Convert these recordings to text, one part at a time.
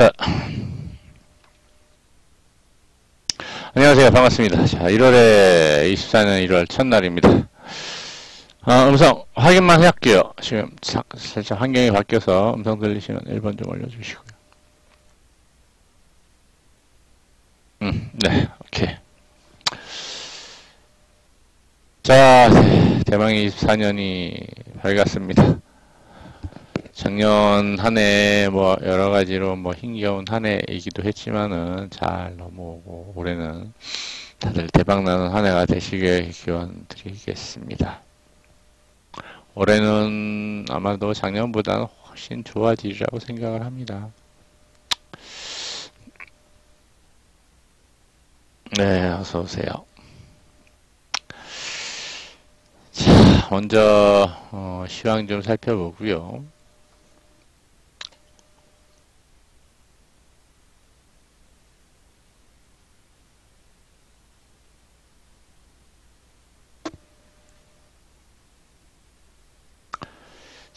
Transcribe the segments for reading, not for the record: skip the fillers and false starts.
자, 안녕하세요. 반갑습니다. 자, 1월에 24년 1월 첫날입니다. 음성 확인만 할게요. 지금 살짝 환경이 바뀌어서 음성 들리시면 1번 좀 올려주시고요. 네, 오케이. 자, 대망의 24년이 밝았습니다. 작년 한 해 뭐 여러 가지로 뭐 힘겨운 한 해이기도 했지만은 잘 넘어오고 올해는 다들 대박나는 한 해가 되시길 기원 드리겠습니다. 올해는 아마도 작년보다는 훨씬 좋아지리라고 생각을 합니다. 네, 어서 오세요. 자, 먼저 시황 좀 살펴보고요.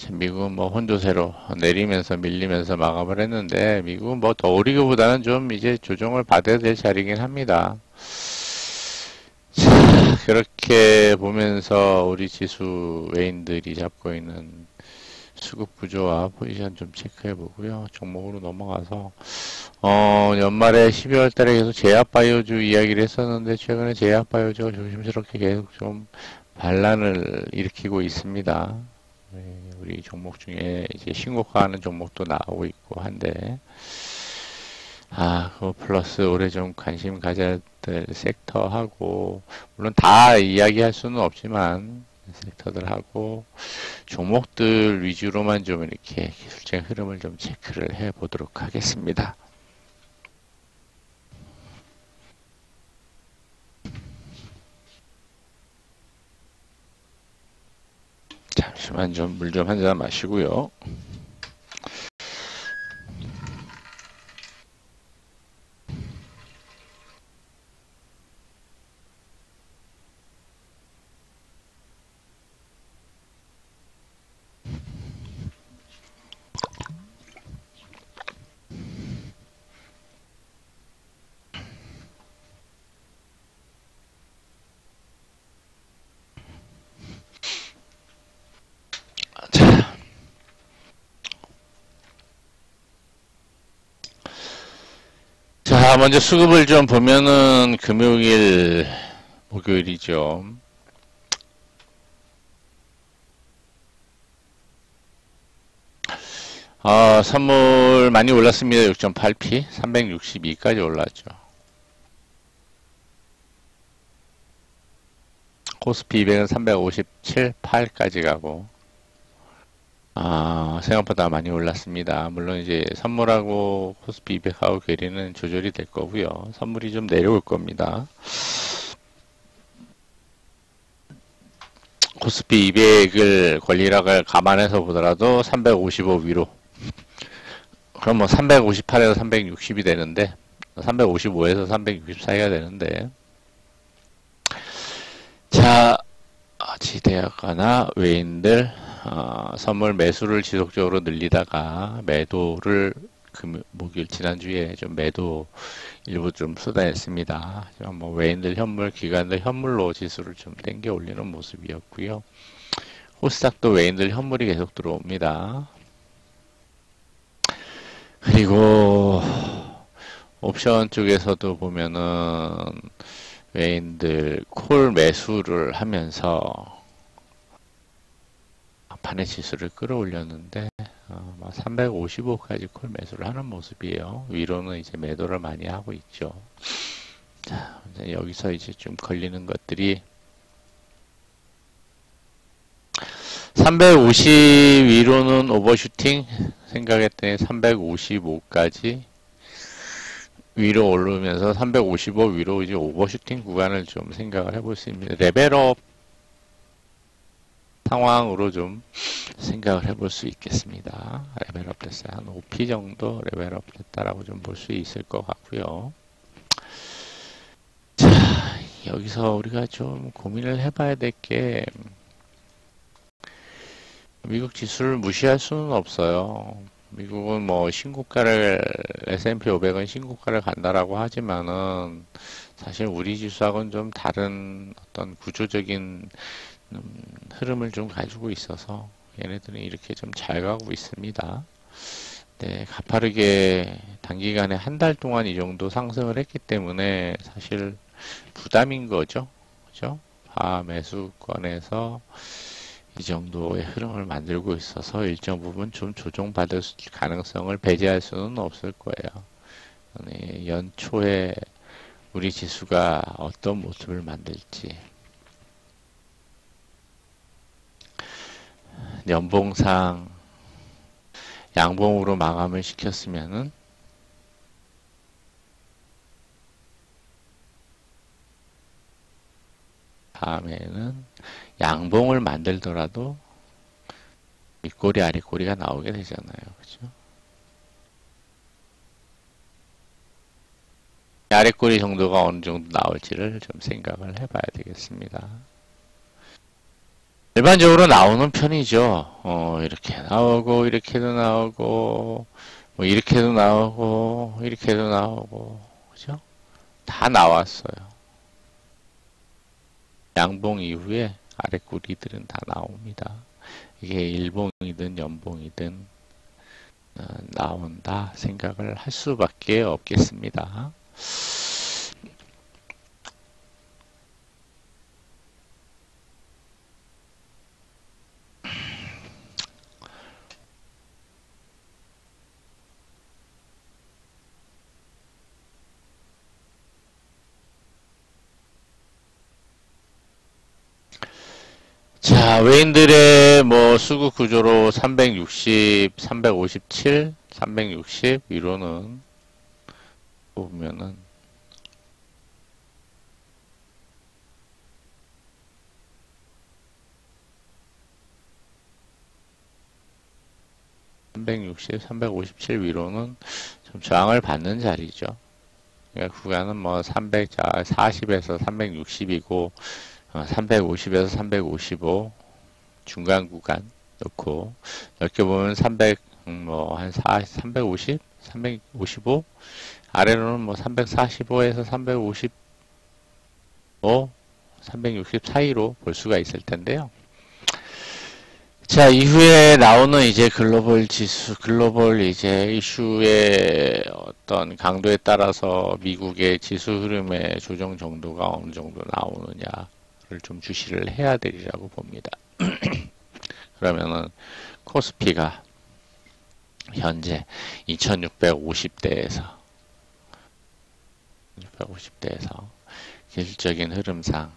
미국은 뭐 혼조세로 내리면서 밀리면서 마감을 했는데 미국은 뭐 더 오르기보다는 좀 이제 조정을 받아야 될 자리긴 합니다. 자, 그렇게 보면서 우리 지수 외인들이 잡고 있는 수급 구조와 포지션 좀 체크해 보고요. 종목으로 넘어가서 연말에 12월 달에 계속 제약바이오주 이야기를 했었는데 최근에 제약바이오주가 조심스럽게 계속 좀 반란을 일으키고 있습니다. 우리 종목 중에 이제 신고가하는 종목도 나오고 있고 한데, 그거 플러스 올해 좀 관심 가져야 될 섹터하고, 물론 다 이야기할 수는 없지만, 섹터들하고, 종목들 위주로만 좀 이렇게 기술적 흐름을 좀 체크를 해 보도록 하겠습니다. 잠시만 좀 물 좀 한 잔 마시고요. 자, 먼저 수급을 좀 보면은 금요일, 목요일이죠. 선물 많이 올랐습니다. 6.8p, 362까지 올랐죠. 코스피 200은 357, 8까지 가고, 생각보다 많이 올랐습니다. 물론 이제 선물하고 코스피 200하고 괴리는 조절이 될 거고요. 선물이 좀 내려올 겁니다. 코스피 200을 권리락을 감안해서 보더라도 355 위로. 그럼 뭐 358에서 360이 되는데 355에서 360 사이가 되는데 자, 지대학가나 외인들 선물 매수를 지속적으로 늘리다가 매도를 목요일 지난주에 좀 매도 일부 좀 쏟아냈습니다. 뭐 외인들 현물, 기관들 현물로 지수를 좀 땡겨 올리는 모습이었고요. 코스닥도 외인들 현물이 계속 들어옵니다. 그리고 옵션 쪽에서도 보면은 외인들 콜 매수를 하면서 판의 지수를 끌어올렸는데 355까지 콜 매수를 하는 모습이에요. 위로는 이제 매도를 많이 하고 있죠. 자, 여기서 이제 좀 걸리는 것들이 350 위로는 오버슈팅 생각했더니 355까지 위로 오르면서 355 위로 이제 오버슈팅 구간을 좀 생각을 해볼 수 있습니다. 레벨업 상황으로 좀 생각을 해볼 수 있겠습니다. 레벨업 됐어요. 한 5p 정도 레벨업 됐다라고 좀 볼 수 있을 것 같고요. 자, 여기서 우리가 좀 고민을 해봐야 될 게 미국 지수를 무시할 수는 없어요. 미국은 뭐 신고가를 S&P 500은 신고가를 간다라고 하지만은 사실 우리 지수하고는 좀 다른 어떤 구조적인 흐름을 좀 가지고 있어서 얘네들은 이렇게 좀 잘 가고 있습니다. 네, 가파르게 단기간에 한 달 동안 이 정도 상승을 했기 때문에 사실 부담인 거죠. 그죠? 매수권에서 이 정도의 흐름을 만들고 있어서 일정 부분 좀 조정받을 가능성을 배제할 수는 없을 거예요. 네, 연초에 우리 지수가 어떤 모습을 만들지. 연봉상 양봉으로 마감을 시켰으면은 다음에는 양봉을 만들더라도 윗꼬리 아랫꼬리가 나오게 되잖아요. 그죠? 아랫꼬리 정도가 어느 정도 나올지를 좀 생각을 해봐야 되겠습니다. 일반적으로 나오는 편이죠. 이렇게 나오고, 이렇게도 나오고, 뭐 이렇게도 나오고, 이렇게도 나오고, 그죠? 다 나왔어요. 양봉 이후에 아랫꼬리들은 다 나옵니다. 이게 일봉이든 연봉이든 나온다 생각을 할 수밖에 없겠습니다. 자, 외인들의 뭐 수급 구조로 360, 357, 360 위로는 보면은 360, 357 위로는 좀 저항을 받는 자리죠. 그러니까 구간은 뭐 340에서 360이고 350에서 355 중간 구간 넣고 넓게 보면 300 뭐 한 350, 355 아래로는 뭐 345에서 355, 360 사이로 볼 수가 있을 텐데요. 자, 이후에 나오는 이제 글로벌 지수, 글로벌 이제 이슈의 어떤 강도에 따라서 미국의 지수 흐름의 조정 정도가 어느 정도 나오느냐를 좀 주시를 해야 되리라고 봅니다. 그러면은 코스피가 현재 2650대에서 기술적인 흐름상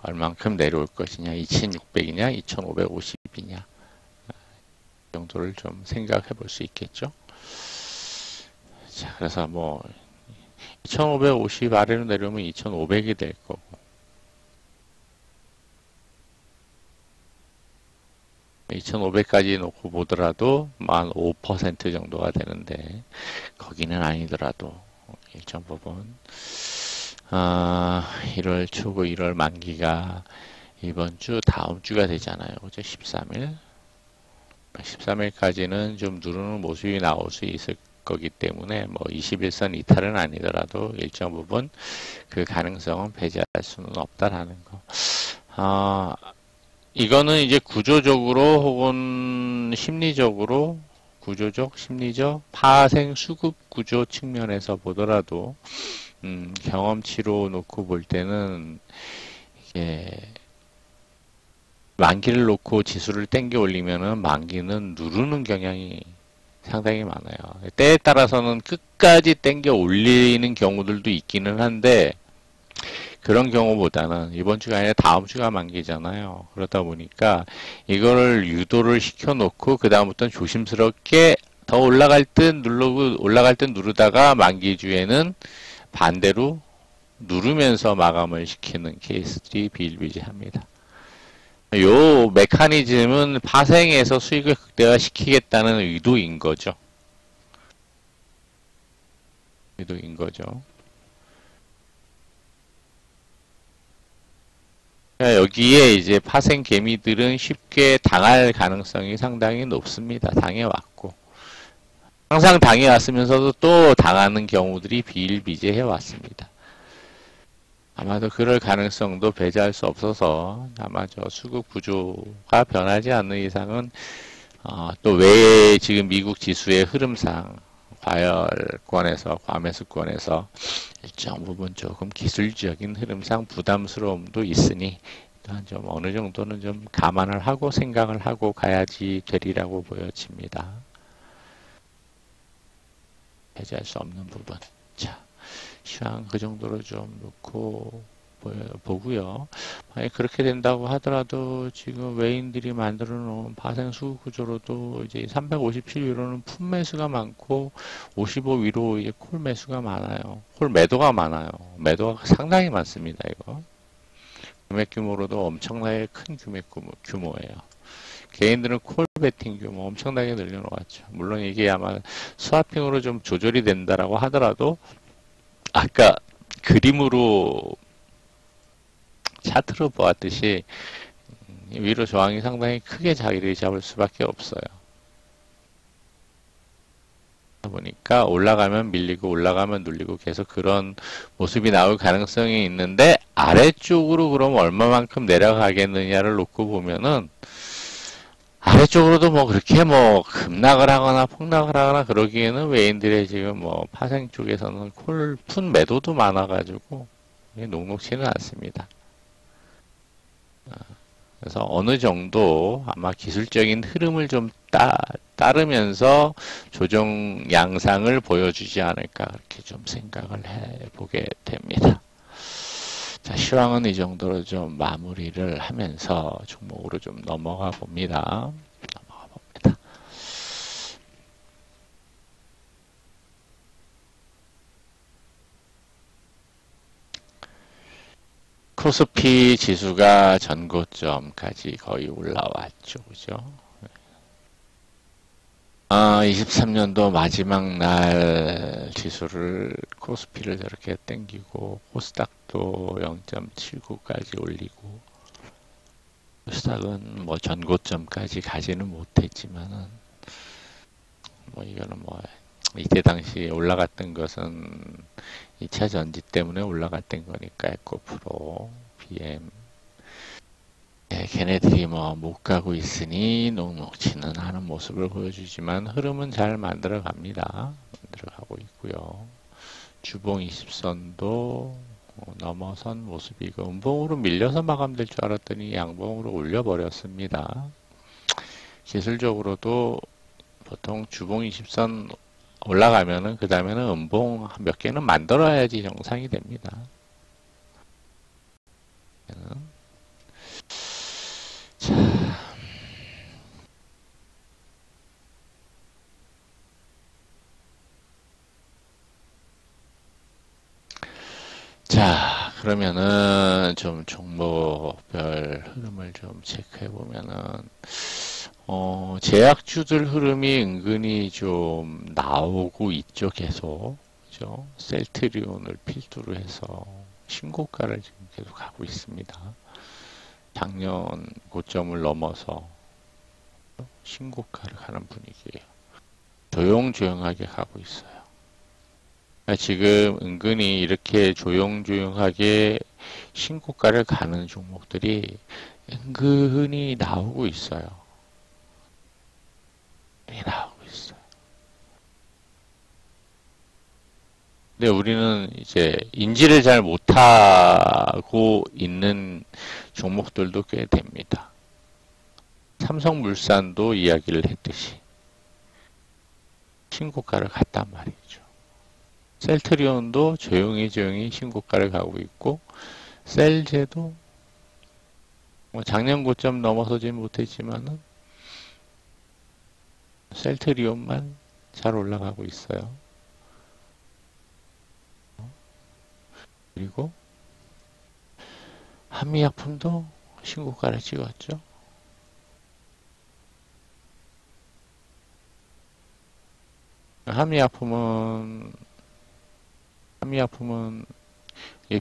얼만큼 내려올 것이냐, 2600이냐, 2550이냐 이 정도를 좀 생각해 볼 수 있겠죠. 자, 그래서 뭐 2550 아래로 내려오면 2500이 될 거고 2500까지 놓고 보더라도 한 5% 정도가 되는데 거기는 아니더라도 일정 부분 1월 초고 1월 만기가 이번 주 다음 주가 되잖아요. 그죠? 13일 13일까지는 좀 누르는 모습이 나올 수 있을 거기 때문에 뭐 21선 이탈은 아니더라도 일정 부분 그 가능성은 배제할 수는 없다라는 거. 이거는 이제 구조적으로 혹은 심리적으로 구조적, 심리적, 파생 수급 구조 측면에서 보더라도 경험치로 놓고 볼 때는 이게 만기를 놓고 지수를 땡겨 올리면은 만기는 누르는 경향이 상당히 많아요. 때에 따라서는 끝까지 땡겨 올리는 경우들도 있기는 한데 그런 경우보다는 이번 주가 아니라 다음 주가 만기잖아요. 그러다 보니까 이거를 유도를 시켜놓고 그 다음부터는 조심스럽게 더 올라갈 듯 누르고 올라갈 듯 누르다가 만기주에는 반대로 누르면서 마감을 시키는 케이스들이 비일비재합니다. 요 메커니즘은 파생해서 수익을 극대화시키겠다는 의도인 거죠. 의도인 거죠. 여기에 이제 파생 개미들은 쉽게 당할 가능성이 상당히 높습니다. 당해왔고. 항상 당해왔으면서도 또 당하는 경우들이 비일비재해 왔습니다. 아마도 그럴 가능성도 배제할 수 없어서 아마 저 수급 구조가 변하지 않는 이상은 또 외에 지금 미국 지수의 흐름상 과열권에서 과매수권에서 일정 부분 조금 기술적인 흐름상 부담스러움도 있으니 일단 좀 어느 정도는 좀 감안을 하고 생각을 하고 가야지 되리라고 보여집니다. 배제할 수 없는 부분. 자, 시황 그 정도로 좀 놓고 보고요. 만약 그렇게 된다고 하더라도 지금 외인들이 만들어 놓은 파생 수급 구조로도 이제 357 위로는 품 매수가 많고 55 위로 이제 콜 매수가 많아요. 콜 매도가 많아요. 매도가 상당히 많습니다. 이거 금액 규모로도 엄청나게 큰 규모예요. 개인들은 콜 베팅 규모 엄청나게 늘려놓았죠. 물론 이게 아마 스와핑으로 좀 조절이 된다라고 하더라도 아까 그림으로 차트로 보았듯이 위로 저항이 상당히 크게 자리를 잡을 수밖에 없어요. 보니까 올라가면 밀리고 올라가면 눌리고 계속 그런 모습이 나올 가능성이 있는데 아래쪽으로 그럼 얼마만큼 내려가겠느냐를 놓고 보면은 아래쪽으로도 뭐 그렇게 뭐 급락을 하거나 폭락을 하거나 그러기에는 외인들의 지금 뭐 파생 쪽에서는 푼 매도도 많아가지고 녹록치는 않습니다. 그래서 어느 정도 아마 기술적인 흐름을 좀 따르면서 조정 양상을 보여주지 않을까 그렇게 좀 생각을 해보게 됩니다. 자, 시황은 이 정도로 좀 마무리를 하면서 종목으로 좀 넘어가 봅니다. 코스피 지수가 전고점까지 거의 올라왔죠. 그죠? 23년도 마지막 날 지수를 코스피를 저렇게 땡기고 코스닥도 0.79까지 올리고 코스닥은 뭐 전고점까지 가지는 못했지만은 뭐 이거는 뭐 이때 당시 올라갔던 것은 2차 전지 때문에 올라갔던 거니까 에코프로, BM 걔네들이 뭐 못 가고 있으니 녹록치는 하는 모습을 보여주지만 흐름은 잘 만들어 갑니다. 만들어 가고 있고요. 주봉 20선도 넘어선 모습이고 음봉으로 밀려서 마감될 줄 알았더니 양봉으로 올려버렸습니다. 기술적으로도 보통 주봉 20선 올라가면은 그 다음에는 음봉 몇 개는 만들어야지 정상이 됩니다. 자, 그러면은 좀 종목별 흐름을 좀 체크해 보면은 제약주들 흐름이 은근히 좀 나오고 있죠, 계속. 그죠? 셀트리온을 필두로 해서 신고가를 지금 계속 가고 있습니다. 작년 고점을 넘어서 신고가를 가는 분위기예요. 조용조용하게 가고 있어요. 지금 은근히 이렇게 조용조용하게 신고가를 가는 종목들이 은근히 나오고 있어요. 나오고 있어요. 근데 우리는 이제 인지를 잘 못하고 있는 종목들도 꽤 됩니다. 삼성물산도 이야기를 했듯이 신고가를 갔단 말이죠. 셀트리온도 조용히 신고가를 가고 있고 셀제도 뭐 작년 고점 넘어서지 못했지만은 셀트리온만 잘 올라가고 있어요. 그리고 한미약품도 신고가를 찍었죠. 한미약품은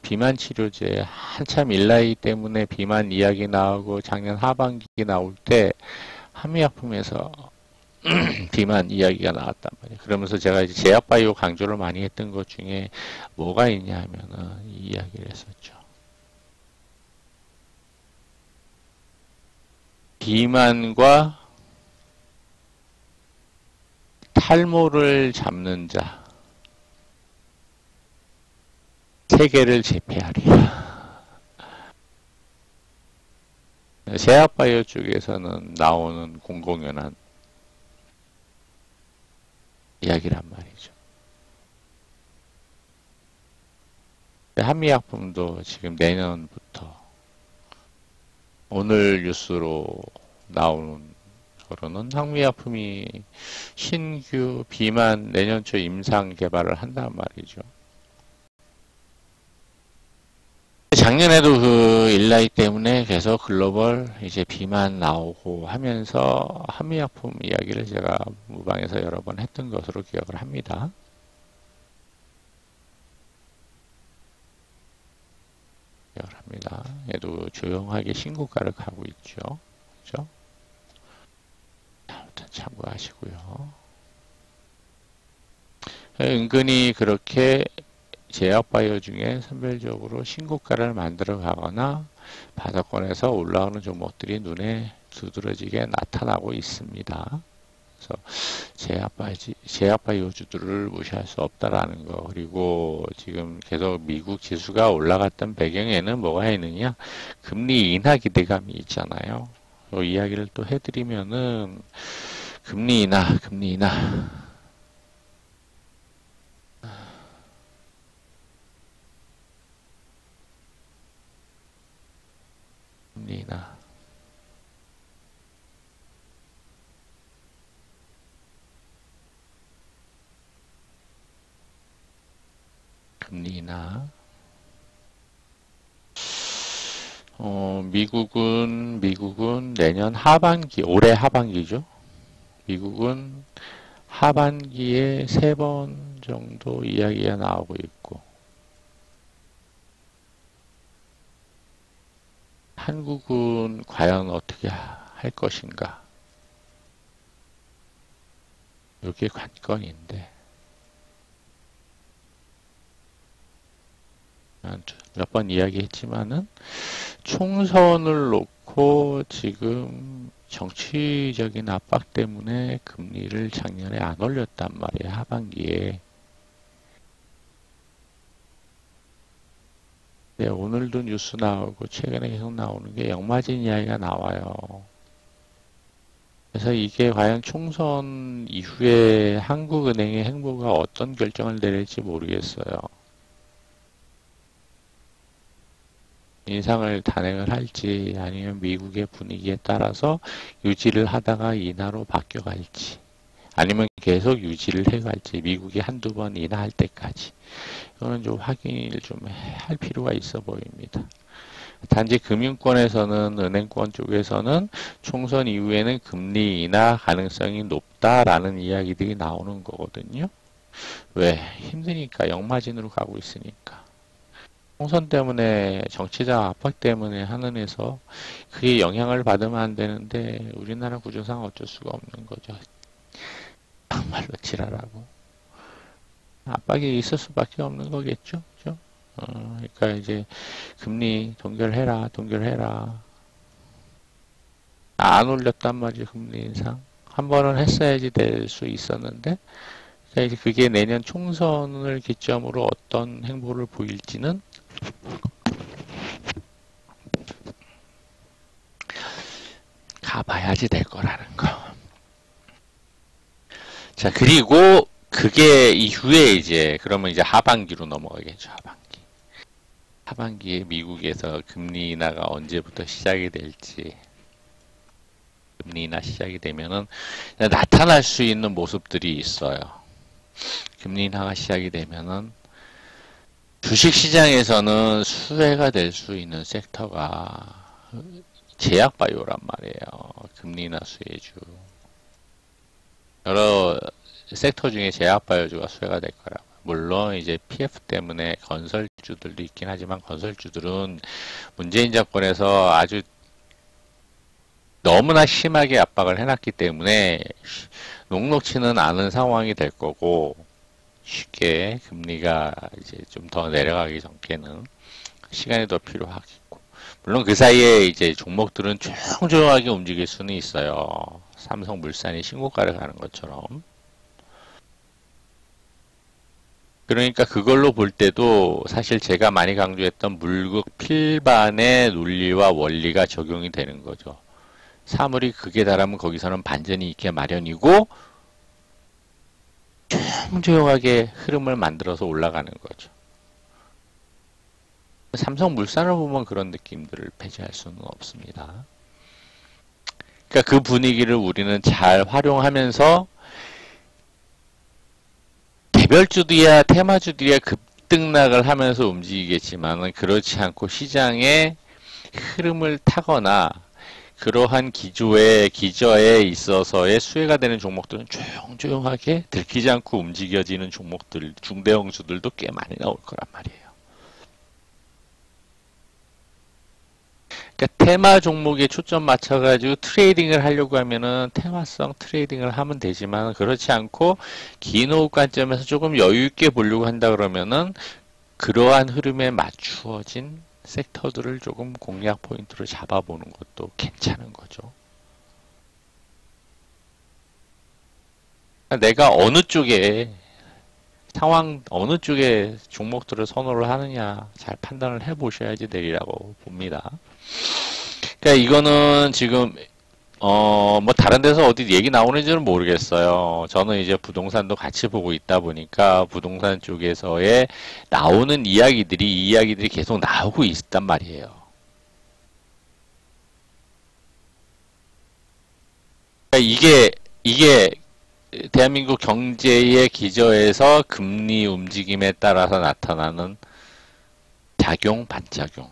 비만 치료제 한참 일라이 때문에 비만 이야기 나오고 작년 하반기 나올 때 한미약품에서 비만 이야기가 나왔단 말이에요. 그러면서 제가 이제 제약바이오 강조를 많이 했던 것 중에 뭐가 있냐 하면은 이 이야기를 했었죠. 비만과 탈모를 잡는 자 세계를 제패하리라. 제약바이오 쪽에서는 나오는 공공연한 이야기란 말이죠. 한미약품도 지금 내년부터 오늘 뉴스로 나오는 거로는 한미약품이 신규 비만 내년 초 임상 개발을 한단 말이죠. 작년에도 그 일라이 때문에 계속 글로벌 이제 비만 나오고 하면서 한미약품 이야기를 제가 무방에서 여러 번 했던 것으로 기억을 합니다. 기억을 합니다. 얘도 조용하게 신고가를 가고 있죠. 그죠? 아무튼 참고하시고요. 은근히 그렇게 제약바이오 중에 선별적으로 신고가를 만들어 가거나 바닥권에서 올라오는 종목들이 눈에 두드러지게 나타나고 있습니다. 그래서 제약바이오주들을 무시할 수 없다라는 거. 그리고 지금 계속 미국 지수가 올라갔던 배경에는 뭐가 있느냐? 금리 인하 기대감이 있잖아요. 이 이야기를 또 해드리면은 금리 인하, 금리 인하. 금리 인하. 금리 인하. 미국은 내년 하반기, 올해 하반기죠. 미국은 하반기에 3번 정도 이야기가 나오고 있고, 한국은 과연 어떻게 할 것인가? 이게 관건인데, 몇 번 이야기했지만은, 총선을 놓고 지금 정치적인 압박 때문에 금리를 작년에 안 올렸단 말이에요. 하반기에. 네, 오늘도 뉴스 나오고 최근에 계속 나오는 게 역마진 이야기가 나와요. 그래서 이게 과연 총선 이후에 한국은행의 행보가 어떤 결정을 내릴지 모르겠어요. 인상을 단행을 할지 아니면 미국의 분위기에 따라서 유지를 하다가 인하로 바뀌어갈지 아니면 계속 유지를 해갈지 미국이 한두 번 인하할 때까지 이거는 좀 확인을 좀 할 필요가 있어 보입니다. 단지 금융권에서는 은행권 쪽에서는 총선 이후에는 금리 인하 가능성이 높다라는 이야기들이 나오는 거거든요. 왜? 힘드니까 역마진으로 가고 있으니까. 총선 때문에 정치적 압박 때문에 하는 해서 그게 영향을 받으면 안 되는데 우리나라 구조상 어쩔 수가 없는 거죠. 정말로 지랄하고 압박이 있을 수밖에 없는 거겠죠. 그죠? 그러니까 이제 금리 동결해라. 안 올렸단 말이죠. 금리 인상. 한 번은 했어야지 될 수 있었는데 그러니까 이제 그게 내년 총선을 기점으로 어떤 행보를 보일지는 가봐야지 될 거라는 거. 자, 그리고 그게 이후에 이제 그러면 이제 하반기로 넘어가겠죠. 하반기에 미국에서 금리 인하가 언제부터 시작이 될지 금리 인하 시작이 되면은 나타날 수 있는 모습들이 있어요. 금리 인하가 시작이 되면은 주식시장에서는 수혜가 될 수 있는 섹터가 제약바이오란 말이에요. 금리 인하 수혜주. 여러 섹터 중에 제약바이오주가 수혜가 될 거라고. 물론 이제 PF 때문에 건설주들도 있긴 하지만 건설주들은 문재인 정권에서 아주 너무나 심하게 압박을 해놨기 때문에 녹록치는 않은 상황이 될 거고, 쉽게 금리가 이제 좀 더 내려가기 전께는 시간이 더 필요하겠고, 물론 그 사이에 이제 종목들은 조용조용하게 움직일 수는 있어요. 삼성물산이 신고가를 가는 것처럼. 그러니까 그걸로 볼 때도 사실 제가 많이 강조했던 물극 필반의 논리와 원리가 적용이 되는 거죠. 사물이 극에 달하면 거기서는 반전이 있게 마련이고 조용조용하게 흐름을 만들어서 올라가는 거죠. 삼성물산을 보면 그런 느낌들을 배제할 수는 없습니다. 그러니까 그 분위기를 우리는 잘 활용하면서 개별주들이야 테마주들이야 급등락을 하면서 움직이겠지만 그렇지 않고 시장의 흐름을 타거나 그러한 기저에 있어서의 수혜가 되는 종목들은 조용조용하게 들키지 않고 움직여지는 종목들, 중대형주들도 꽤 많이 나올 거란 말이에요. 그러니까 테마 종목에 초점 맞춰가지고 트레이딩을 하려고 하면은 테마성 트레이딩을 하면 되지만 그렇지 않고 긴 호흡 관점에서 조금 여유 있게 보려고 한다 그러면은 그러한 흐름에 맞추어진 섹터들을 조금 공략 포인트로 잡아보는 것도 괜찮은 거죠. 내가 어느 쪽에 어느 쪽에 종목들을 선호를 하느냐 잘 판단을 해 보셔야지 되리라고 봅니다. 그러니까 이거는 지금 뭐 다른 데서 어디 얘기 나오는지는 모르겠어요. 저는 이제 부동산도 같이 보고 있다 보니까 부동산 쪽에서의 나오는 이 이야기들이 계속 나오고 있단 말이에요. 그러니까 이게 대한민국 경제의 기저에서 금리 움직임에 따라서 나타나는 작용, 반작용.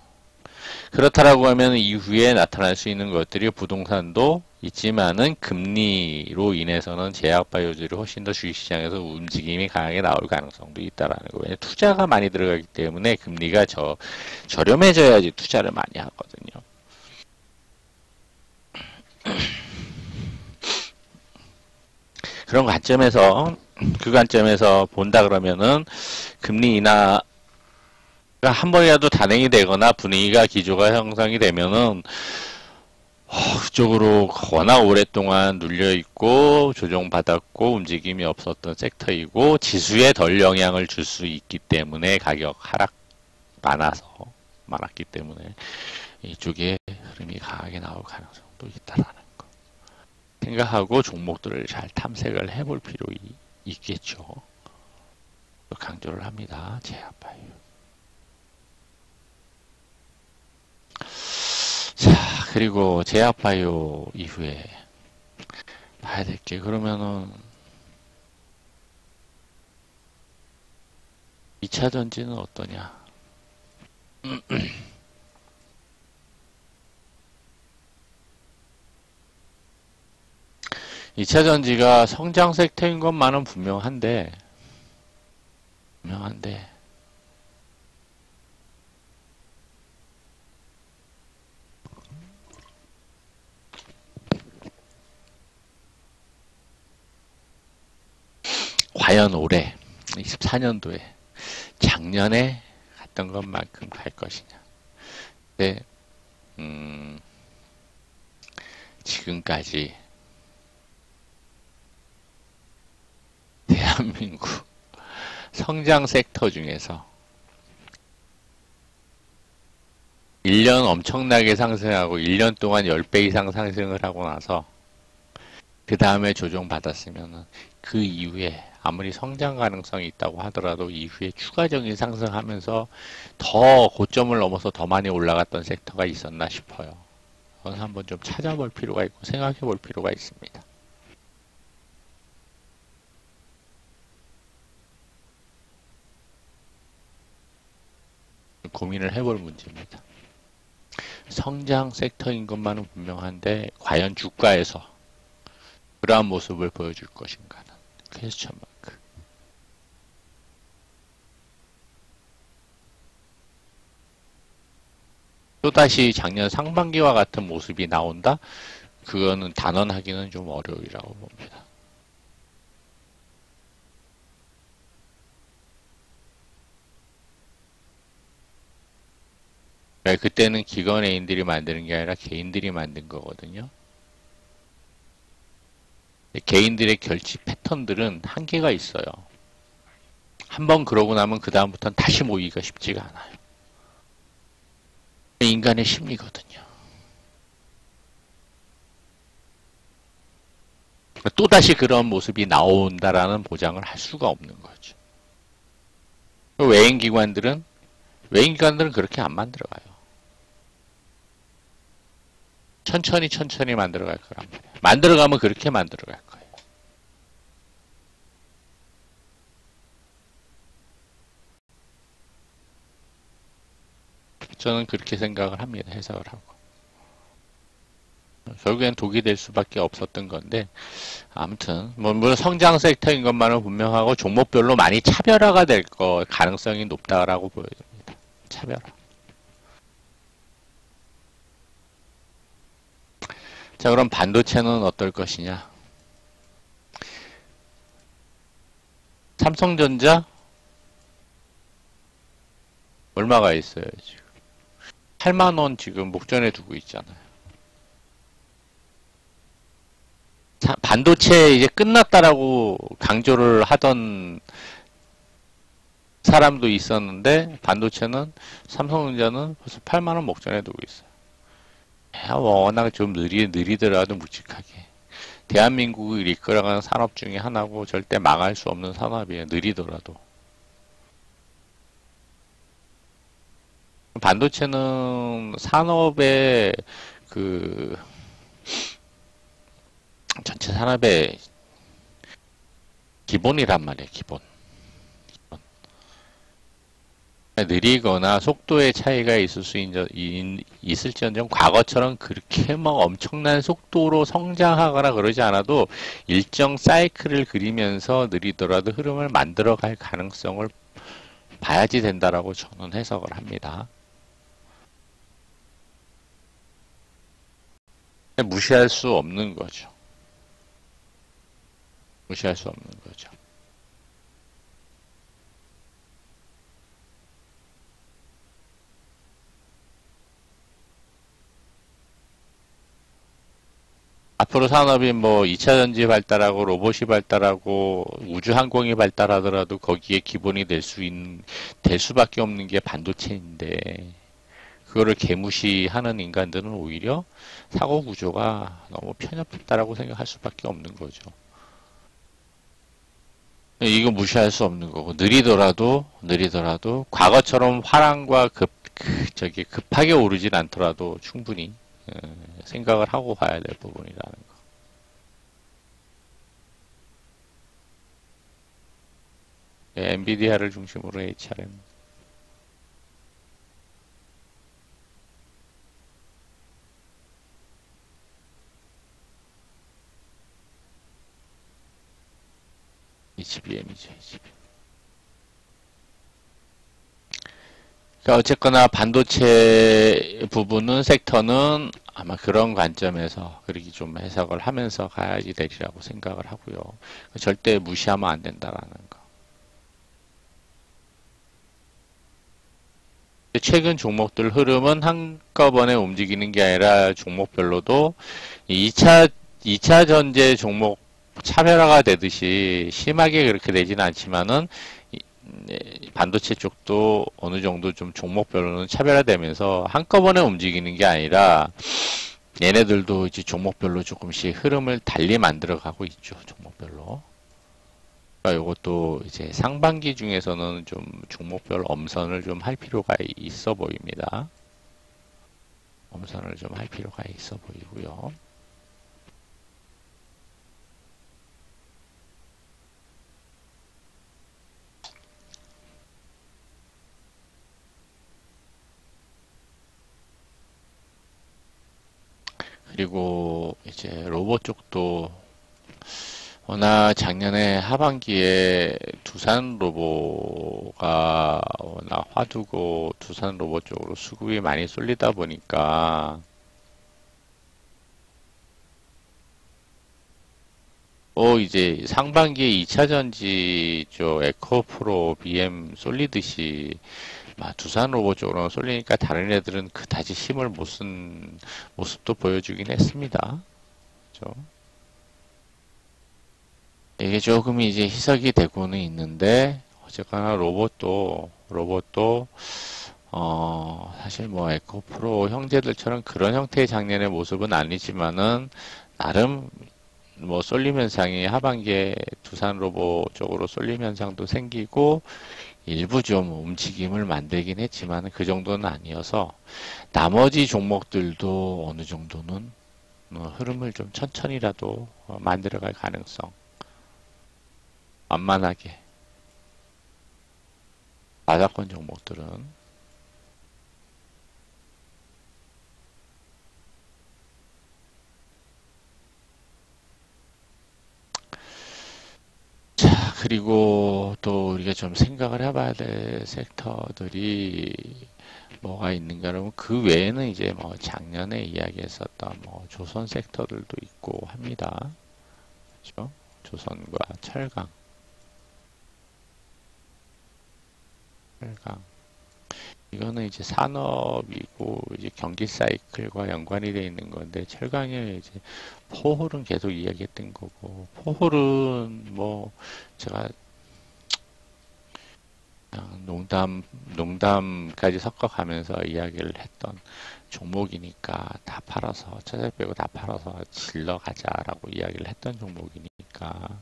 그렇다라고 하면 이후에 나타날 수 있는 것들이 부동산도 있지만은 금리로 인해서는 제약바이오주들이 훨씬 더 주식시장에서 움직임이 강하게 나올 가능성도 있다라는 거예요. 왜냐하면 투자가 많이 들어가기 때문에 금리가 저렴해져야지 투자를 많이 하거든요. 그런 관점에서 그 관점에서 본다 그러면은 금리 인하 한 번이라도 단행이 되거나 분위기가 기조가 형성이 되면은 그쪽으로 워낙 오랫동안 눌려있고 조정받았고 움직임이 없었던 섹터이고 지수에 덜 영향을 줄 수 있기 때문에 가격 하락 많았기 때문에 이쪽에 흐름이 강하게 나올 가능성도 있다라는 거 생각하고 종목들을 잘 탐색을 해볼 필요 있겠죠. 강조를 합니다. 제약바이오. 자, 그리고 제약바이오 이후에 봐야 될 게 그러면은 2차 전지는 어떠냐? 2차 전지가 성장 섹터인 것만은 분명한데 과연 올해 24년도에 작년에 갔던 것만큼 갈 것이냐. 네, 지금까지 대한민국 성장 섹터 중에서 1년 엄청나게 상승하고 1년 동안 10배 이상 상승을 하고 나서 그 다음에 조정받았으면 그 이후에 아무리 성장 가능성이 있다고 하더라도 이후에 추가적인 상승하면서 더 고점을 넘어서 더 많이 올라갔던 섹터가 있었나 싶어요. 그건 한번 좀 찾아볼 필요가 있고 생각해 볼 필요가 있습니다. 고민을 해볼 문제입니다. 성장 섹터인 것만은 분명한데 과연 주가에서 그러한 모습을 보여줄 것인가는 퀘스천 마크. 또다시 작년 상반기와 같은 모습이 나온다? 그거는 단언하기는 좀 어려우리라고 봅니다. 그때는 기관애인들이 만드는 게 아니라 개인들이 만든 거거든요. 개인들의 결집 패턴들은 한계가 있어요. 한번 그러고 나면 그 다음부터는 다시 모이기가 쉽지가 않아요. 인간의 심리거든요. 또다시 그런 모습이 나온다라는 보장을 할 수가 없는 거죠. 외인기관들은 그렇게 안 만들어가요. 천천히 만들어갈 거란 말이에요. 만들어가면 그렇게 만들어갈 거예요. 저는 그렇게 생각을 합니다. 해석을 하고. 결국엔 독이 될 수밖에 없었던 건데, 아무튼 물론 성장 섹터인 것만은 분명하고 종목별로 많이 차별화가 될 가능성이 높다라고 보여집니다. 차별화. 자, 그럼 반도체는 어떨 것이냐? 삼성전자 얼마가 있어요, 지금? 8만 원 지금 목전에 두고 있잖아요. 반도체 이제 끝났다라고 강조를 하던 사람도 있었는데, 반도체는 삼성전자는 벌써 8만 원 목전에 두고 있어요. 워낙 좀 느리더라도 묵직하게. 대한민국을 이끌어가는 산업 중에 하나고 절대 망할 수 없는 산업이에요. 느리더라도. 반도체는 산업의 전체 산업의 기본이란 말이에요. 기본. 느리거나 속도의 차이가 있을지언정 과거처럼 그렇게 막 엄청난 속도로 성장하거나 그러지 않아도 일정 사이클을 그리면서 느리더라도 흐름을 만들어갈 가능성을 봐야지 된다라고 저는 해석을 합니다. 무시할 수 없는 거죠. 무시할 수 없는 거죠. 앞으로 산업이 뭐 2차 전지 발달하고 로봇이 발달하고 우주항공이 발달하더라도 거기에 기본이 될 수밖에 없는 게 반도체인데 그거를 개무시하는 인간들은 오히려 사고 구조가 너무 편협했다라고 생각할 수밖에 없는 거죠. 이거 무시할 수 없는 거고 느리더라도 과거처럼 화랑과 급하게 오르진 않더라도 충분히 생각을 하고 봐야 될 부분이라는 거. 엔비디아를 중심으로 HRM. HBM이죠, HBM. 그러니까 어쨌거나 반도체 부분은 섹터는 아마 그런 관점에서 그렇게 좀 해석을 하면서 가야지 되리라고 생각을 하고요. 절대 무시하면 안 된다라는 거. 최근 종목들 흐름은 한꺼번에 움직이는 게 아니라 종목별로도 2차 전제 종목 차별화가 되듯이 심하게 그렇게 되지는 않지만은 반도체 쪽도 어느 정도 좀 종목별로는 차별화되면서 한꺼번에 움직이는 게 아니라 얘네들도 이제 종목별로 조금씩 흐름을 달리 만들어 가고 있죠. 종목별로. 그러니까 이것도 이제 상반기 중에서는 좀 종목별 엄선을 좀 할 필요가 있어 보입니다. 엄선을 좀 할 필요가 있어 보이고요. 그리고 이제 로봇 쪽도 워낙 작년에 하반기에 두산 로봇가 워낙 화두고 두산 로봇 쪽으로 수급이 많이 쏠리다 보니까 이제 상반기에 2차 전지 쪽 에코프로, BM 쏠리듯이 두산 로봇 쪽으로 쏠리니까 다른 애들은 그다지 힘을 못 쓴 모습도 보여주긴 했습니다. 그죠? 이게 조금 이제 희석이 되고는 있는데 어쨌거나 로봇도 사실 뭐 에코프로 형제들처럼 그런 형태의 작년의 모습은 아니지만은 나름 뭐 쏠림 현상이 하반기에 두산 로봇 쪽으로 쏠림 현상도 생기고 일부 좀 움직임을 만들긴 했지만 그 정도는 아니어서 나머지 종목들도 어느 정도는 흐름을 좀 천천히라도 만들어갈 가능성 만만하게 바닥권 종목들은 자, 그리고 또 우리가 좀 생각을 해봐야 될 섹터들이 뭐가 있는가 그러면 그 외에는 이제 뭐 작년에 이야기했었던 뭐 조선 섹터들도 있고 합니다. 그렇죠? 조선과 철강. 이거는 이제 산업이고 이제 경기 사이클과 연관이 되어 있는 건데 철강에 이제 포홀은 계속 이야기했던 거고 포홀은 뭐 제가 그냥 농담까지 섞어가면서 이야기를 했던 종목이니까 다 팔아서 차색 빼고 다 팔아서 질러 가자라고 이야기를 했던 종목이니까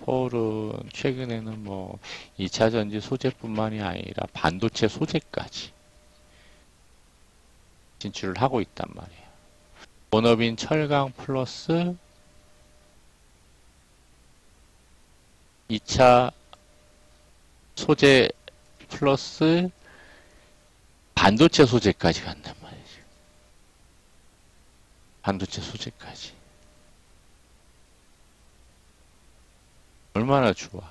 포홀은 최근에는 뭐 2차 전지 소재뿐만이 아니라 반도체 소재까지 진출을 하고 있단 말이에요. 본업인 철강 플러스 2차 소재 플러스 반도체 소재까지 간단 말이죠. 반도체 소재까지. 얼마나 좋아.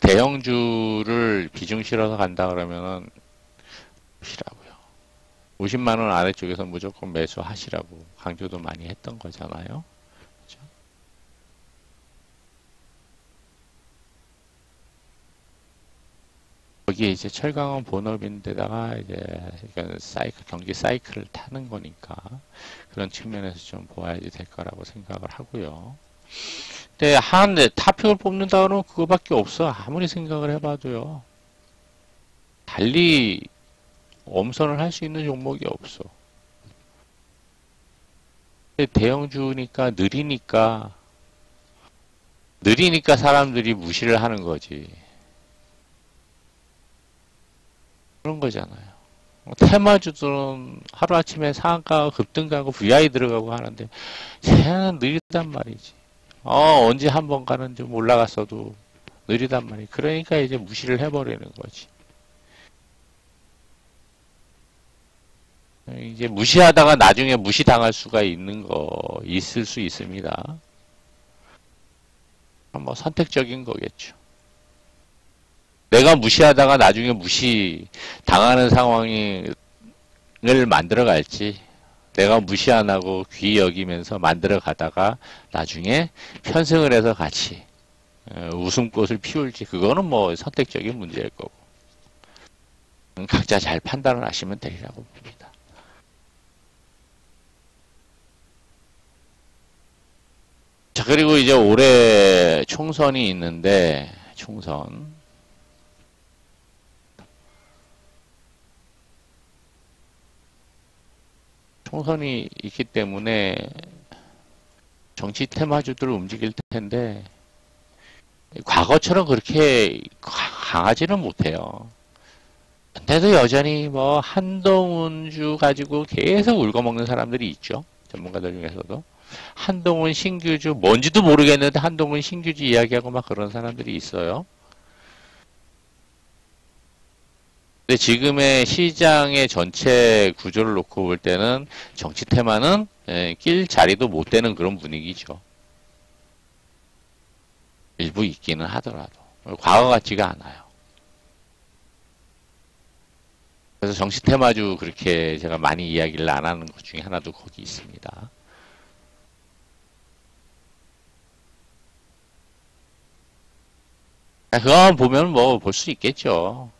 대형주를 비중 실어서 간다 그러면은 보시라고요. 50만 원 아래쪽에서 무조건 매수하시라고 강조도 많이 했던 거잖아요. 그렇죠? 거기에 이제 철강은 본업인데다가 이제 경기 사이클을 타는 거니까 그런 측면에서 좀 보아야지 될 거라고 생각을 하고요. 근데 탑픽을 뽑는다 그러면 그거밖에 없어. 아무리 생각을 해봐도요. 달리 엄선을 할 수 있는 종목이 없어. 대형주니까 느리니까 사람들이 무시를 하는 거지. 그런 거잖아요. 테마주들은 하루아침에 상한가 급등가고 VI 들어가고 하는데 쟤는 느리단 말이지. 언제 한 번 가는 좀 올라갔어도 느리단 말이지. 그러니까 이제 무시를 해버리는 거지. 이제 무시하다가 나중에 무시당할 수가 있을 수 있습니다. 뭐 선택적인 거겠죠. 내가 무시하다가 나중에 무시 당하는 상황을 만들어 갈지, 내가 무시 안 하고 귀 여기면서 만들어 가다가 나중에 편승을 해서 같이 웃음꽃을 피울지, 그거는 뭐 선택적인 문제일 거고. 각자 잘 판단을 하시면 되리라고 봅니다. 자, 그리고 이제 올해 총선이 있는데, 총선이 있기 때문에 정치 테마주들을 움직일 텐데 과거처럼 그렇게 강하지는 못해요. 근데도 여전히 뭐 한동훈주 가지고 계속 울거먹는 사람들이 있죠. 전문가들 중에서도. 한동훈 신규주 뭔지도 모르겠는데 한동훈 신규주 이야기하고 막 그런 사람들이 있어요. 근데 지금의 시장의 전체 구조를 놓고 볼 때는 정치 테마는 낄 자리도 못 되는 그런 분위기죠. 일부 있기는 하더라도 과거 같지가 않아요. 그래서 정치 테마주 그렇게 제가 많이 이야기를 안 하는 것 중에 하나도 거기 있습니다. 그거 보면 뭐 볼 수 있겠죠.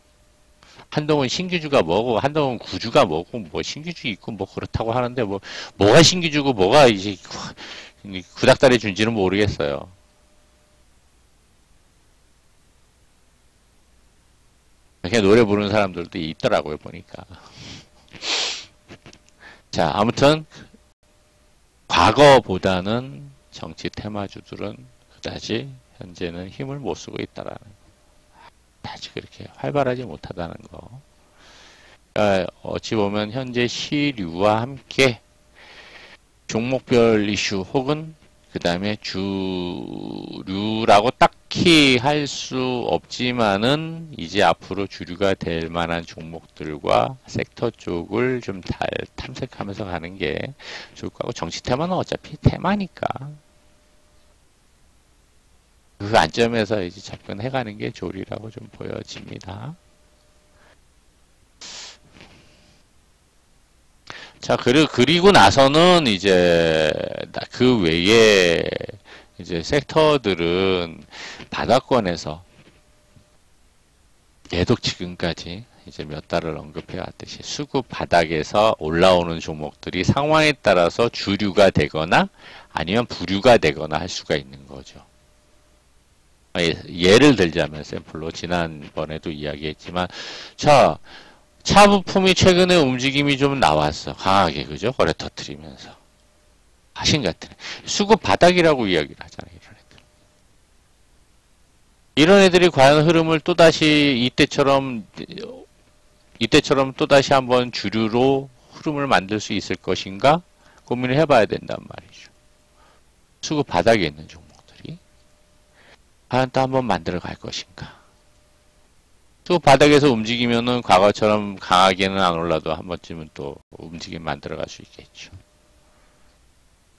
한동훈 신규주가 뭐고, 한동훈 구주가 뭐고, 뭐 신규주 있고 뭐 그렇다고 하는데 뭐가 신규주고 뭐가 이제 구닥다리 준지는 모르겠어요. 그냥 노래 부르는 사람들도 있더라고요, 보니까. 자, 아무튼 과거보다는 정치 테마주들은 그다지 현재는 힘을 못 쓰고 있다라는 거. 다시 그렇게 활발하지 못하다는 거. 어찌 보면 현재 시류와 함께 종목별 이슈 혹은 그 다음에 주류라고 딱히 할 수 없지만은 이제 앞으로 주류가 될 만한 종목들과 섹터 쪽을 좀 잘 탐색하면서 가는 게 좋을 거고, 정치 테마는 어차피 테마니까 그 관점에서 이제 접근해가는 게 좋으리라고 좀 보여집니다. 자, 그리고 나서는 이제 그 외에 이제 섹터들은 바닥권에서 계속 지금까지 이제 몇 달을 언급해 왔듯이 수급 바닥에서 올라오는 종목들이 상황에 따라서 주류가 되거나 아니면 부류가 되거나 할 수가 있는 거죠. 예를 들자면 샘플로 지난번에도 이야기했지만, 자, 차 부품이 최근에 움직임이 좀 나왔어. 강하게, 그죠? 거래 터트리면서. 하신 같은 수급 바닥이라고 이야기를 하잖아요. 이런 애들이 과연 흐름을 또다시 이때처럼 또다시 한번 주류로 흐름을 만들 수 있을 것인가? 고민을 해봐야 된단 말이죠. 수급 바닥에 있는 종목들이 과연 또 한번 만들어 갈 것인가? 또 바닥에서 움직이면은 과거처럼 강하게는 안 올라도 한 번쯤은 또 움직임 만들어 갈 수 있겠죠.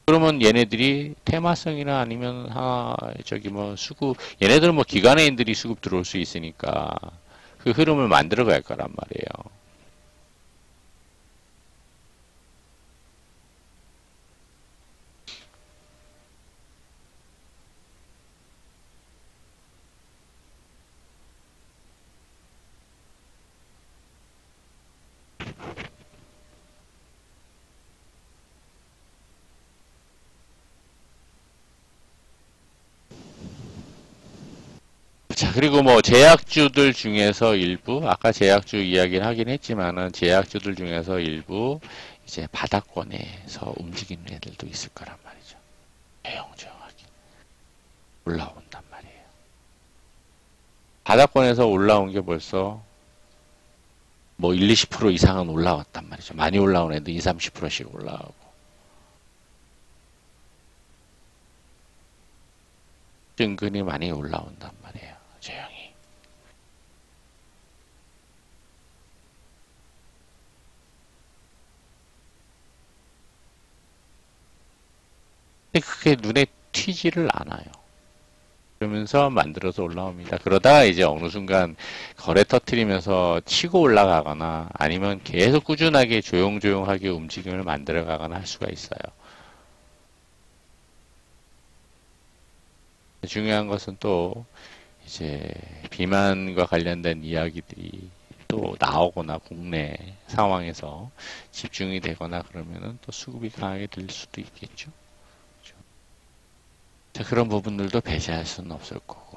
그러면 얘네들이 테마성이나 아니면 수급, 얘네들은 뭐 기관애인들이 수급 들어올 수 있으니까 그 흐름을 만들어 갈 거란 말이에요. 자, 그리고 뭐 제약주들 중에서 일부, 아까 제약주 이야기를 하긴 했지만은 제약주들 중에서 일부 이제 바닥권에서 움직이는 애들도 있을 거란 말이죠. 조용조용하게 올라온단 말이에요. 바닥권에서 올라온 게 벌써 뭐 1, 20% 이상은 올라왔단 말이죠. 많이 올라온 애들 2, 30%씩 올라오고. 은근히 많이 올라온단 말이에요. 조용히. 근데 그게 눈에 튀지를 않아요. 그러면서 만들어서 올라옵니다. 그러다가 이제 어느 순간 거래 터트리면서 치고 올라가거나 아니면 계속 꾸준하게 조용조용하게 움직임을 만들어 가거나 할 수가 있어요. 중요한 것은 또 이제 비만과 관련된 이야기들이 또 나오거나 국내 상황에서 집중이 되거나 그러면은 또 수급이 강하게 될 수도 있겠죠. 그렇죠? 자, 그런 부분들도 배제할 수는 없을 거고.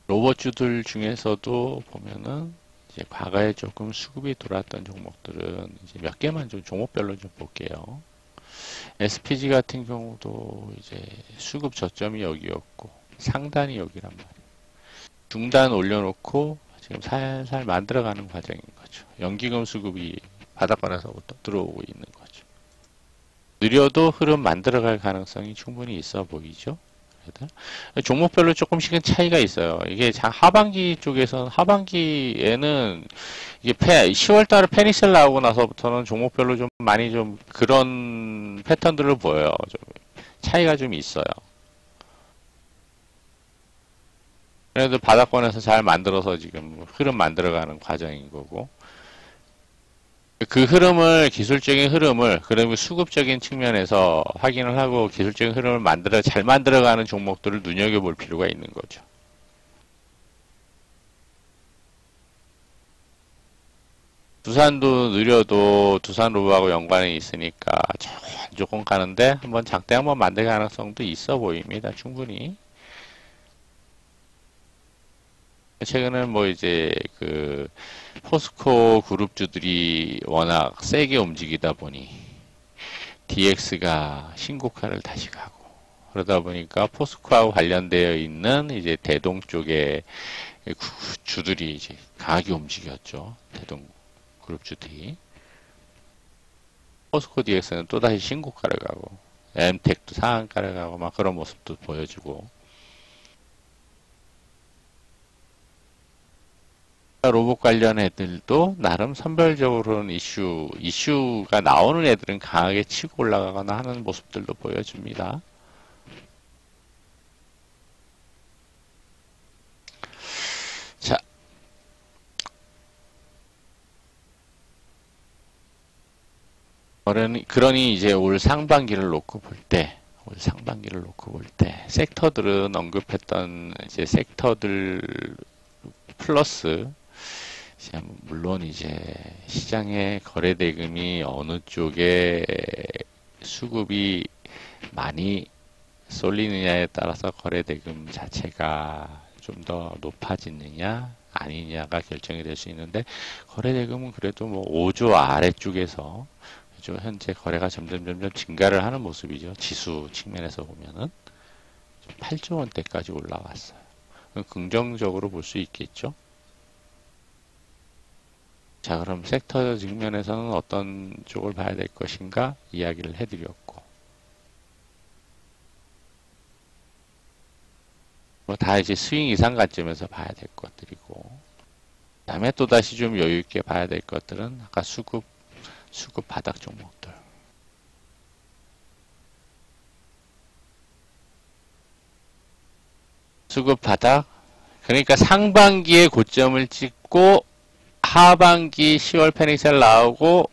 로봇주들 중에서도 보면은 이제 과거에 조금 수급이 들어왔던 종목들은 이제 몇 개만 좀 종목별로 좀 볼게요. SPG 같은 경우도 이제 수급 저점이 여기였고 상단이 여기란 말이에요. 중단 올려놓고 지금 살살 만들어가는 과정인 거죠. 연기금 수급이 바닥권에서부터 들어오고 있는 거죠. 느려도 흐름 만들어갈 가능성이 충분히 있어 보이죠. 종목별로 조금씩은 차이가 있어요. 이게 하반기 쪽에서는 하반기에는 이게 10월달에 페니셀 나오고 나서부터는 종목별로 좀 많이 좀 그런 패턴들을 보여요. 좀 차이가 좀 있어요. 그래도 바닥권에서 잘 만들어서 지금 흐름 만들어가는 과정인 거고, 그 흐름을, 기술적인 흐름을, 그리고 수급적인 측면에서 확인을 하고 기술적인 흐름을 잘 만들어가는 종목들을 눈여겨볼 필요가 있는 거죠. 두산도 느려도 두산 로브하고 연관이 있으니까 조금 가는데 한번 장대 한번 만들 가능성도 있어 보입니다. 충분히. 최근에 뭐 이제 그 포스코 그룹주들이 워낙 세게 움직이다 보니 DX가 신고가를 다시 가고 그러다 보니까 포스코하고 관련되어 있는 이제 대동 쪽의 주들이 이제 강하게 움직였죠. 대동 그룹주들이. 포스코 DX는 또다시 신고가를 가고 엠텍도 상한가를 가고 막 그런 모습도 보여주고 로봇 관련 애들도 나름 선별적으로는 이슈가 나오는 애들은 강하게 치고 올라가거나 하는 모습들도 보여줍니다. 자, 그러니 이제 올 상반기를 놓고 볼 때, 섹터들은 언급했던 이제 섹터들 플러스 물론 이제 시장의 거래 대금이 어느 쪽에 수급이 많이 쏠리느냐에 따라서 거래 대금 자체가 좀 더 높아지느냐 아니냐가 결정이 될 수 있는데 거래 대금은 그래도 뭐 5조 아래쪽에서 현재 거래가 점점 증가를 하는 모습이죠. 지수 측면에서 보면은 8조 원대까지 올라왔어요. 긍정적으로 볼 수 있겠죠. 자, 그럼 섹터 측면에서는 어떤 쪽을 봐야 될 것인가 이야기를 해드렸고, 뭐 다 이제 스윙 이상 관점에서 봐야 될 것들이고, 그 다음에 또다시 좀 여유 있게 봐야 될 것들은 아까 수급 바닥 종목들. 수급 바닥, 그러니까 상반기에 고점을 찍고 하반기 10월 패닉셀 나오고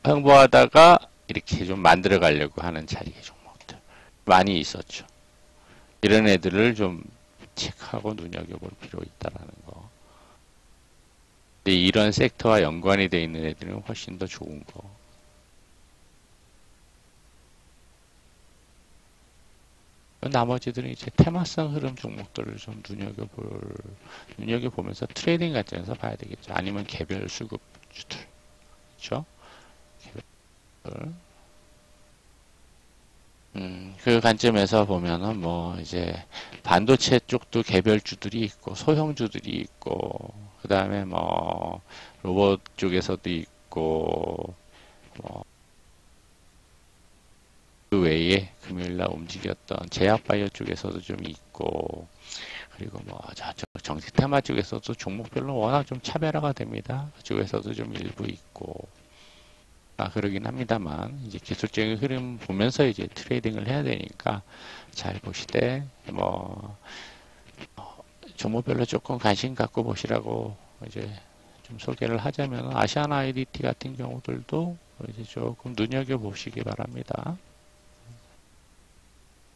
홍보하다가 이렇게 좀 만들어 가려고 하는 자리의 종목들 많이 있었죠. 이런 애들을 좀 체크하고 눈여겨볼 필요 있다라는 거. 근데 이런 섹터와 연관이 되어 있는 애들은 훨씬 더 좋은 거. 나머지들은 이제 테마성 흐름 종목들을 좀 눈여겨보면서 트레이딩 관점에서 봐야 되겠죠. 아니면 개별 수급주들. 그렇죠? 개별. 그 관점에서 보면은 뭐 이제 반도체 쪽도 개별주들이 있고 소형주들이 있고 그 다음에 뭐 로봇 쪽에서도 있고 뭐 그 외에 금요일날 움직였던 제약바이오 쪽에서도 좀 있고 그리고 뭐 저쪽 정책 테마 쪽에서도 종목별로 워낙 좀 차별화가 됩니다. 그쪽에서도 좀 일부 있고 그러긴 합니다만 이제 기술적인 흐름 보면서 이제 트레이딩을 해야 되니까 잘 보시되 뭐 종목별로 조금 관심 갖고 보시라고 이제 좀 소개를 하자면 아시아나 IDT 같은 경우들도 이제 조금 눈여겨 보시기 바랍니다.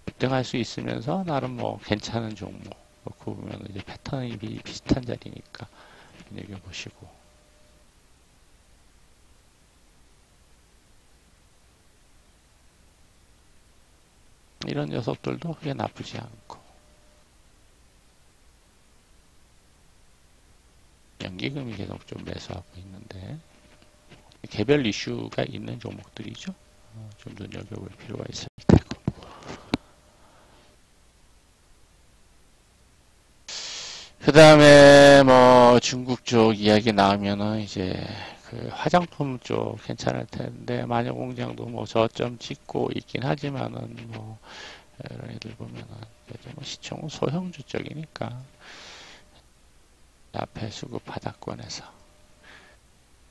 급등할 수 있으면서 나름 뭐 괜찮은 종목 놓고 보면 이제 패턴이 비슷한 자리니까 눈여겨 보시고 이런 녀석들도 그게 나쁘지 않고 연기금이 계속 좀 매수하고 있는데 개별 이슈가 있는 종목들이죠. 좀 눈여겨볼 필요가 있을 테고 그 다음에 뭐 중국 쪽 이야기 나오면은 이제 그 화장품 쪽 괜찮을 텐데 마녀공장도 뭐 저점 찍고 있긴 하지만은 뭐 이런 애들 보면은 뭐 시총은 소형주 쪽이니까 앞에 수급 바닥권에서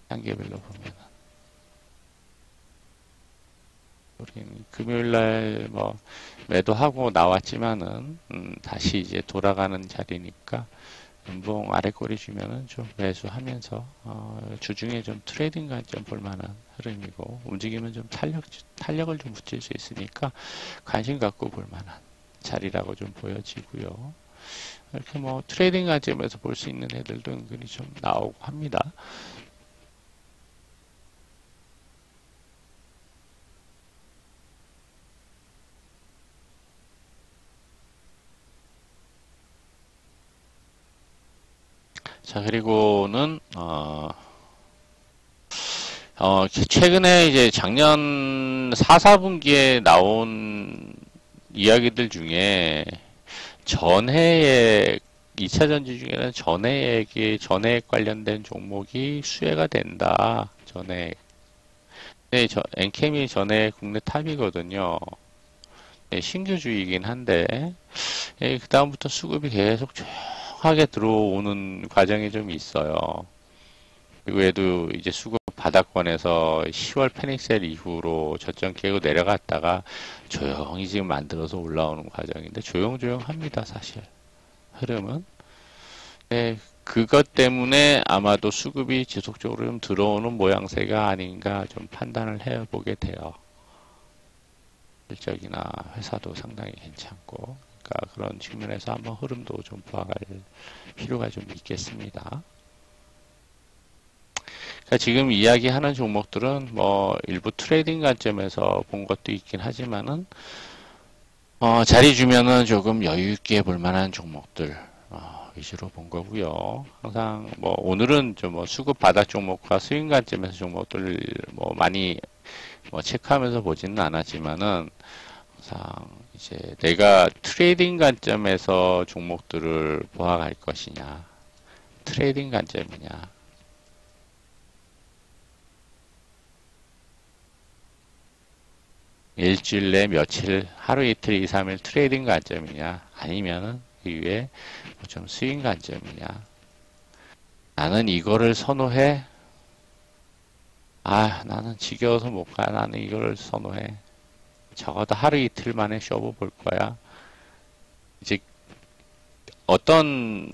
단계별로 보면은 우린 금요일날 뭐 매도하고 나왔지만은 다시 이제 돌아가는 자리니까 연봉 아래꼬리 주면은 좀 매수하면서 주중에 좀 트레이딩 관점 볼 만한 흐름이고 움직이면 좀 탄력을 좀 붙일 수 있으니까 관심 갖고 볼 만한 자리라고 좀 보여지고요. 이렇게 뭐 트레이딩 관점에서 볼 수 있는 애들도 은근히 좀 나오고 합니다. 자, 그리고는 최근에 이제 작년 4, 4분기에 나온 이야기들 중에 전해액 2차 전지 중에는 전해액 관련된 종목이 수혜가 된다. 전해액. 네, 엔캠이 전해액 국내 탑이거든요. 네, 신규주이긴 한데 그 다음부터 수급이 계속 조용하게 들어오는 과정이 좀 있어요. 그리고 얘도 이제 수급 바닥권에서 10월 패닉셀 이후로 저점 깨고 내려갔다가 조용히 지금 만들어서 올라오는 과정인데 조용조용합니다, 사실. 흐름은. 네, 그것 때문에 아마도 수급이 지속적으로 좀 들어오는 모양새가 아닌가 좀 판단을 해보게 돼요. 실적이나 회사도 상당히 괜찮고, 그러니까 그런 측면에서 한번 흐름도 좀 봐갈 필요가 좀 있겠습니다. 그러니까 지금 이야기하는 종목들은 뭐 일부 트레이딩 관점에서 본 것도 있긴 하지만은 자리 주면은 조금 여유 있게 볼 만한 종목들 위주로 본 거고요. 항상 뭐 오늘은 좀 뭐 수급 바닥 종목과 스윙 관점에서 종목들 뭐 많이 뭐 체크하면서 보지는 않았지만은 항상 이제 내가 트레이딩 관점에서 종목들을 보아갈 것이냐, 트레이딩 관점이냐. 일주일 내 며칠, 하루 이틀, 2, 3일 트레이딩 관점이냐, 아니면은 이외에 좀 스윙 관점이냐. 나는 이거를 선호해. 나는 지겨워서 못 가. 나는 이거를 선호해. 적어도 하루 이틀 만에 쇼부 볼 거야. 이제 어떤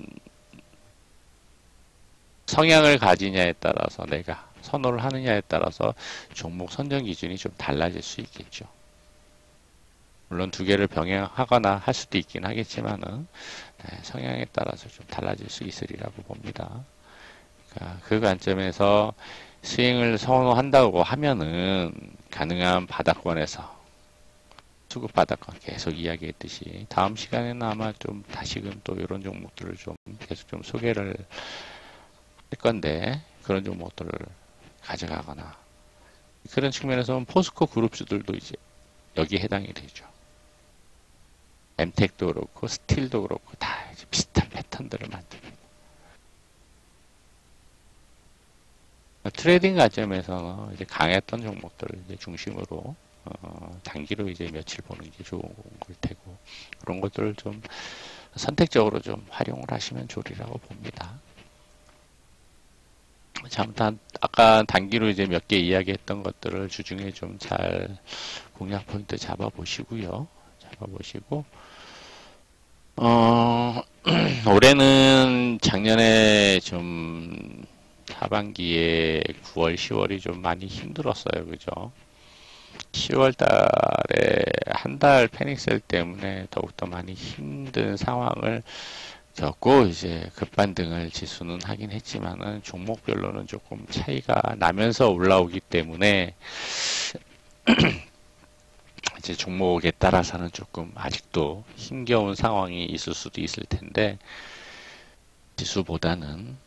성향을 가지냐에 따라서 내가 선호를 하느냐에 따라서 종목 선정 기준이 좀 달라질 수 있겠죠. 물론 두 개를 병행하거나 할 수도 있긴 하겠지만은 성향에 따라서 좀 달라질 수 있으리라고 봅니다. 그러니까 그 관점에서 스윙을 선호한다고 하면은 가능한 바닥권에서 수급 바닥권 계속 이야기했듯이 다음 시간에는 아마 좀 다시금 또 이런 종목들을 좀 계속 좀 소개를 할 건데 그런 종목들을 가져가거나 그런 측면에서는 포스코 그룹주들도 이제 여기에 해당이 되죠. 엠텍도 그렇고 스틸도 그렇고 다 이제 비슷한 패턴들을 만듭니다. 트레이딩 관점에서는 이제 강했던 종목들을 이제 중심으로 단기로 이제 며칠 보는 게 좋은 걸 테고 그런 것들을 좀 선택적으로 좀 활용을 하시면 좋으리라고 봅니다. 잠깐 아까 단기로 이제 몇 개 이야기했던 것들을 주중에 좀 잘 공략 포인트 잡아보시고요. 잡아보시고 올해는 작년에 좀 하반기에 9월, 10월이 좀 많이 힘들었어요. 그죠? 10월 달에 한 달 패닉셀 때문에 더욱더 많이 힘든 상황을 겪고 이제 급반등을 지수는 하긴 했지만은 종목별로는 조금 차이가 나면서 올라오기 때문에 이제 종목에 따라서는 조금 아직도 힘겨운 상황이 있을 수도 있을 텐데 지수보다는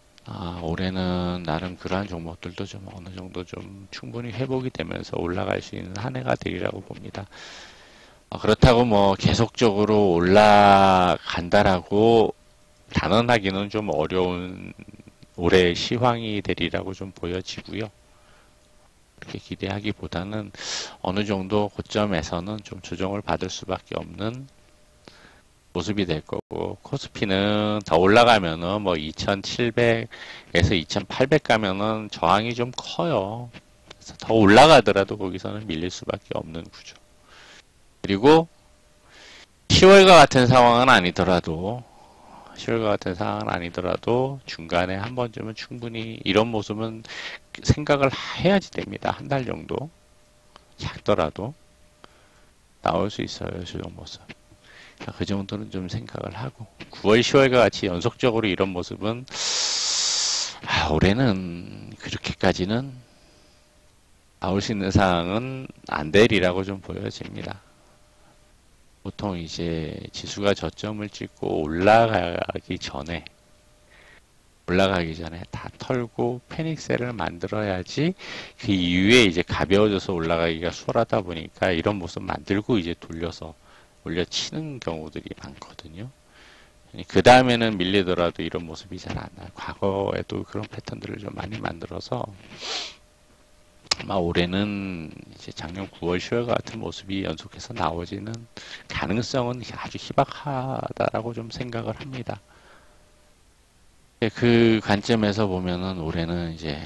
올해는 나름 그러한 종목들도 좀 어느 정도 좀 충분히 회복이 되면서 올라갈 수 있는 한 해가 되리라고 봅니다. 그렇다고 뭐 계속적으로 올라간다라고 단언하기는 좀 어려운 올해 시황이 되리라고 좀 보여지고요. 그렇게 기대하기보다는 어느 정도 고점에서는 좀 조정을 받을 수밖에 없는 모습이 될 거고 코스피는 더 올라가면은 뭐 2700에서 2800 가면은 저항이 좀 커요. 그래서 더 올라가더라도 거기서는 밀릴 수밖에 없는 구조. 그리고 10월과 같은 상황은 아니더라도 10월과 같은 상황은 아니더라도 중간에 한 번쯤은 충분히 이런 모습은 생각을 해야지 됩니다. 한 달 정도 작더라도 나올 수 있어요. 주종 모습. 그 정도는 좀 생각을 하고 9월, 10월과 같이 연속적으로 이런 모습은 올해는 그렇게까지는 나올 수 있는 상황은 안 되리라고 좀 보여집니다. 보통 이제 지수가 저점을 찍고 올라가기 전에 다 털고 패닉셀을 만들어야지 그 이후에 이제 가벼워져서 올라가기가 수월하다 보니까 이런 모습 만들고 이제 돌려서 올려치는 경우들이 많거든요. 그 다음에는 밀리더라도 이런 모습이 잘 안 나요. 과거에도 그런 패턴들을 좀 많이 만들어서 아마 올해는 이제 작년 9월, 10월 같은 모습이 연속해서 나오지는 가능성은 아주 희박하다라고 좀 생각을 합니다. 그 관점에서 보면은 올해는 이제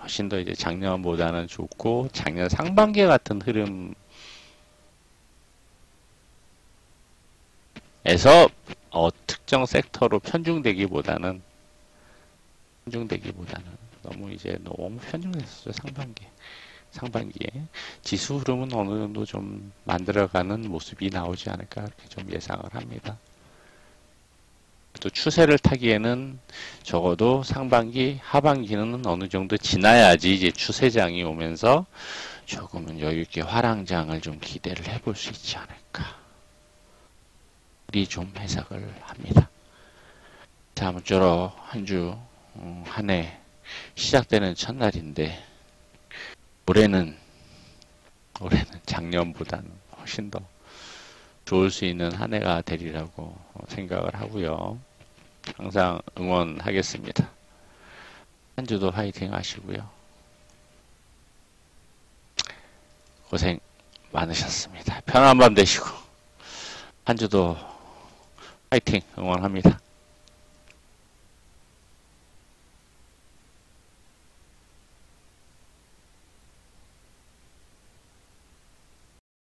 훨씬 더 이제 작년보다는 좋고 작년 상반기 같은 흐름에서 특정 섹터로 편중되기보다는 너무 이제 너무 편중됐었죠. 상반기에 지수 흐름은 어느 정도 좀 만들어가는 모습이 나오지 않을까 이렇게 좀 예상을 합니다. 또 추세를 타기에는 적어도 상반기, 하반기는 어느 정도 지나야지 이제 추세장이 오면서 조금은 여유있게 화랑장을 좀 기대를 해볼 수 있지 않을까. 이 좀 해석을 합니다. 자, 아무쪼록 한 주, 한 해 시작되는 첫날인데, 올해는 작년보다는 훨씬 더 좋을 수 있는 한 해가 되리라고 생각을 하고요. 항상 응원하겠습니다. 한 주도 화이팅 하시고요. 고생 많으셨습니다. 편안한 밤 되시고 한 주도 화이팅 응원합니다.